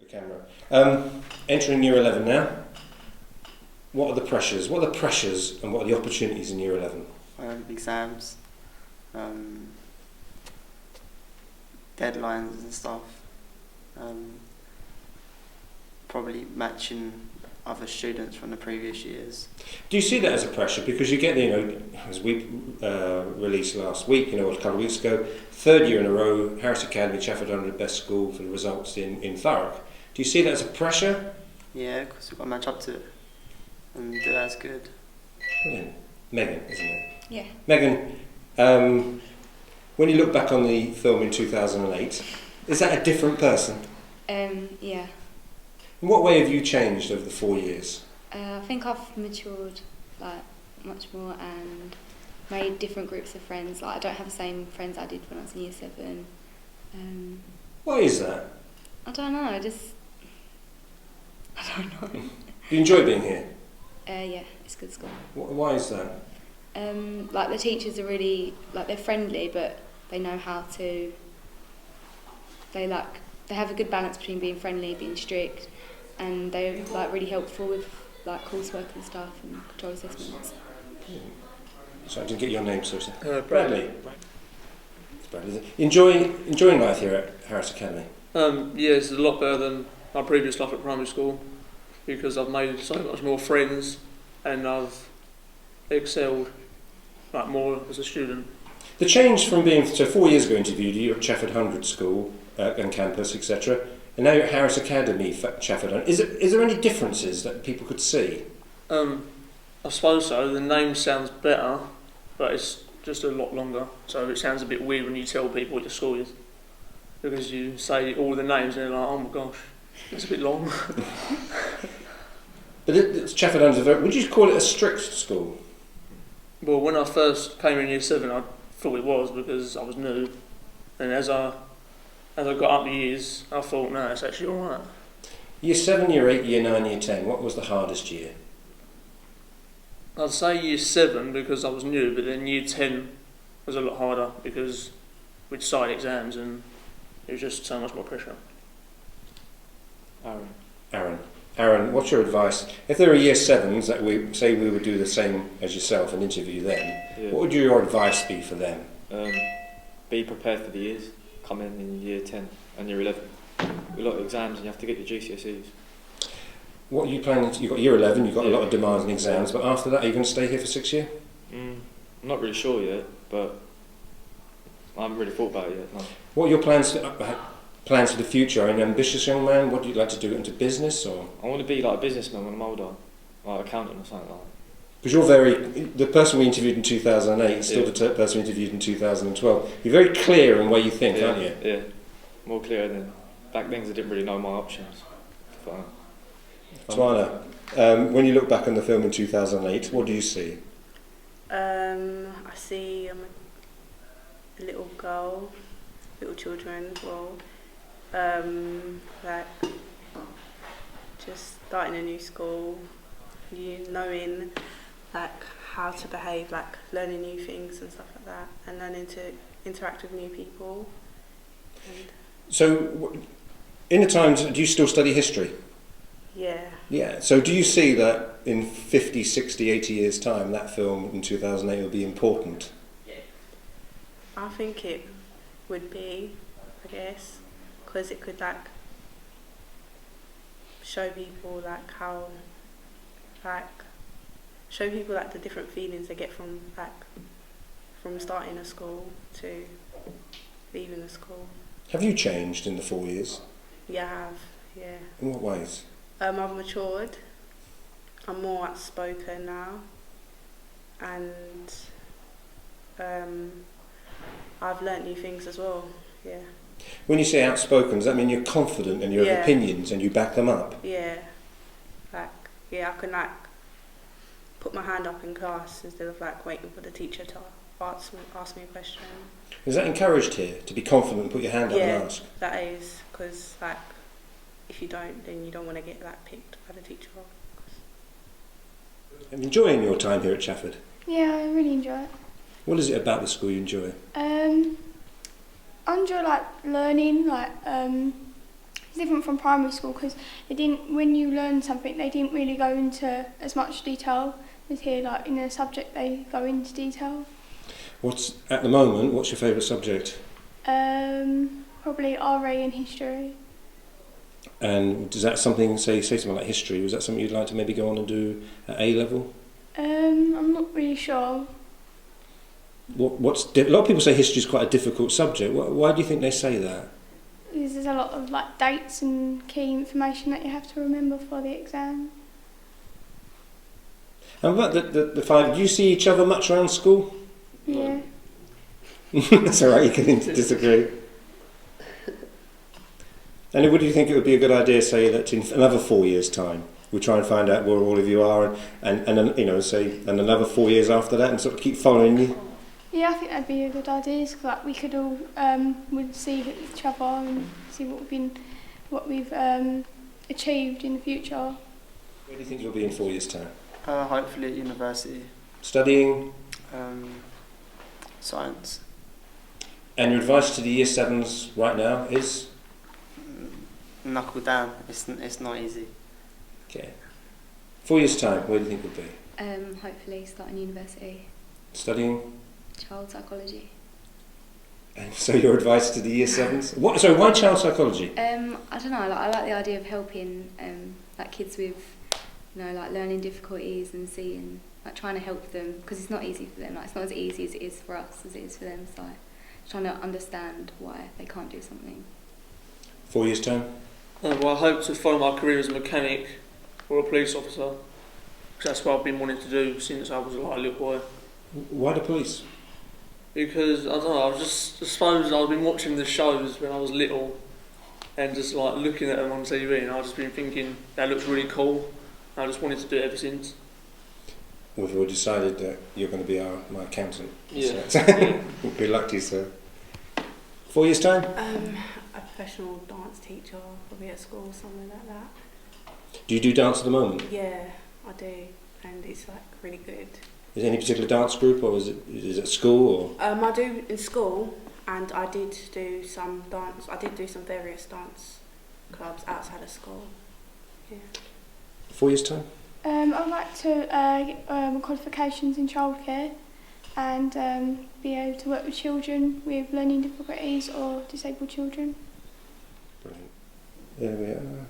The camera. Entering Year 11 now. What are the pressures? What are the pressures and what are the opportunities in Year 11? Exams, deadlines and stuff. Probably matching other students from the previous years. Do you see that as a pressure? Because you get, as we released last week, a couple of weeks ago, third year in a row, Harris Academy, Chafford under the best school for the results in Thurrock. Do you see that as a pressure? Yeah, because we've got to match up to it, and that's good. Brilliant. Megan, isn't it? Yeah. Megan, when you look back on the film in 2008, is that a different person? Yeah. In what way have you changed over the 4 years? I think I've matured much more and made different groups of friends. I don't have the same friends I did when I was in Year 7. Why is that? I don't know. I don't know. Do you enjoy being here? Yeah, it's a good school. Why is that? The teachers are really they're friendly, but they know how to. They have a good balance between being friendly, being strict, and they're really helpful with coursework and stuff and control assessments. So I didn't get your name, so Bradley. It's Bradley. Enjoying life here at Harris Academy? Yeah, it's a lot better than my previous life at primary school because I've made so much more friends and I've excelled more as a student. The change from being 4 years ago interviewed you at Chafford 100 School and campus, etc., and now you're at Harris Academy, Chafford 100. Is there any differences that people could see? I suppose so. The name sounds better, but it's just a lot longer. So it sounds a bit weird when you tell people what your school is, because you say all the names and they're like, oh my gosh, it's a bit long. But it's Chafford 100. Would you call it a strict school? Well, when I first came in Year 7, I thought it was because I was new, and as I got up the years, I thought, no, it's actually all right. Year 7, Year 8, Year 9, Year 10. What was the hardest year? I'd say Year 7 because I was new, but then Year 10 was a lot harder because we'd started exams and it was just so much more pressure. Aaron, what's your advice? If there are Year 7s that we would do the same as yourself and interview them, what would your advice be for them? Be prepared for the years. Come in Year 10 and Year 11. A lot of exams and you have to get your GCSEs. What are you planning to... You've got Year 11, you've got a lot of demands and exams, but after that, are you going to stay here for 6 years? I'm not really sure yet, but I haven't really thought about it yet. No. What are your plans for the future? Are you an ambitious young man? What do you like to do into business? Or I want to be like a businessman when I'm older, like an accountant or something like that. because the person we interviewed in 2008 is still the person we interviewed in 2012. You're very clear in where you think, aren't you? Yeah, more clear than back then. I didn't really know my options. Tawana, when you look back on the film in 2008, what do you see? I see a little girl, little children, just starting a new school, knowing how to behave, learning new things and stuff like that, and learning to interact with new people. So, in the times, do you still study history? Yeah. Yeah. So, do you see that in 50, 60, 80 years' time, that film in 2008 will be important? I think it would be, I guess, because it could show people the different feelings they get from starting a school to leaving a school. Have you changed in the 4 years? Yeah, I have. Yeah. In what ways? I've matured. I'm more outspoken now, and I've learnt new things as well. Yeah. When you say outspoken, does that mean you're confident in your opinions and you back them up? Yeah. I can put my hand up in class instead of waiting for the teacher to ask me a question. Is that encouraged here, to be confident and put your hand up and ask? Yeah, that is, because if you don't, then you don't want to get picked by the teacher. I'm enjoying your time here at Chafford. Yeah, I really enjoy it. What is it about the school you enjoy? I enjoy learning. It's different from primary school because when you learn something, they didn't really go into as much detail as here. Like in a subject, they go into detail. At the moment, what's your favourite subject? Probably RA and history. And is that something, say something like history, was that something you'd like to maybe go on and do at A level? I'm not really sure. A lot of people say history is quite a difficult subject. Why do you think they say that? Because there's a lot of like dates and key information that you have to remember for the exam. And about the five, do you see each other much around school? Yeah. That's all right, you can disagree. And would you think it would be a good idea, say, that in another 4 years' time, we try and find out where all of you are, and say, and another 4 years after that, and sort of keep following you? Yeah, I think that'd be a good idea. So like we could all would see each other and see what we've achieved in the future. Where do you think you'll be in 4 years' time? Hopefully at university. Studying? Science. And your advice to the Year 7s right now is? Knuckle down. It's not easy. Okay. 4 years' time, where do you think you'll be? Hopefully starting university. Studying? Child psychology. And so your advice to the Year 7s? Why child psychology? I don't know. I like the idea of helping like kids with, like learning difficulties and seeing, like trying to help them because it's not easy for them. Like it's not as easy as it is for us as it is for them. So trying to understand why they can't do something. 4 years' time? Well, I hope to follow my career as a mechanic or a police officer because that's what I've been wanting to do since I was a little boy. Why the police? Because, I don't know, I suppose I've been watching the shows when I was little and just like looking at them on TV and I've just been thinking that looks really cool. I just wanted to do it ever since. We've all decided that you're going to be my accountant. Yeah. So we're lucky, sir. 4 years' time? A professional dance teacher, probably at school, something like that. Do you do dance at the moment? Yeah, I do, and it's like really good. Is there any particular dance group, or is it school, or? I do in school, and I did do some dance. I did do some various dance clubs outside of school. Yeah. 4 years' time? I'd like to get qualifications in childcare and be able to work with children with learning difficulties or disabled children. Brilliant. There we are.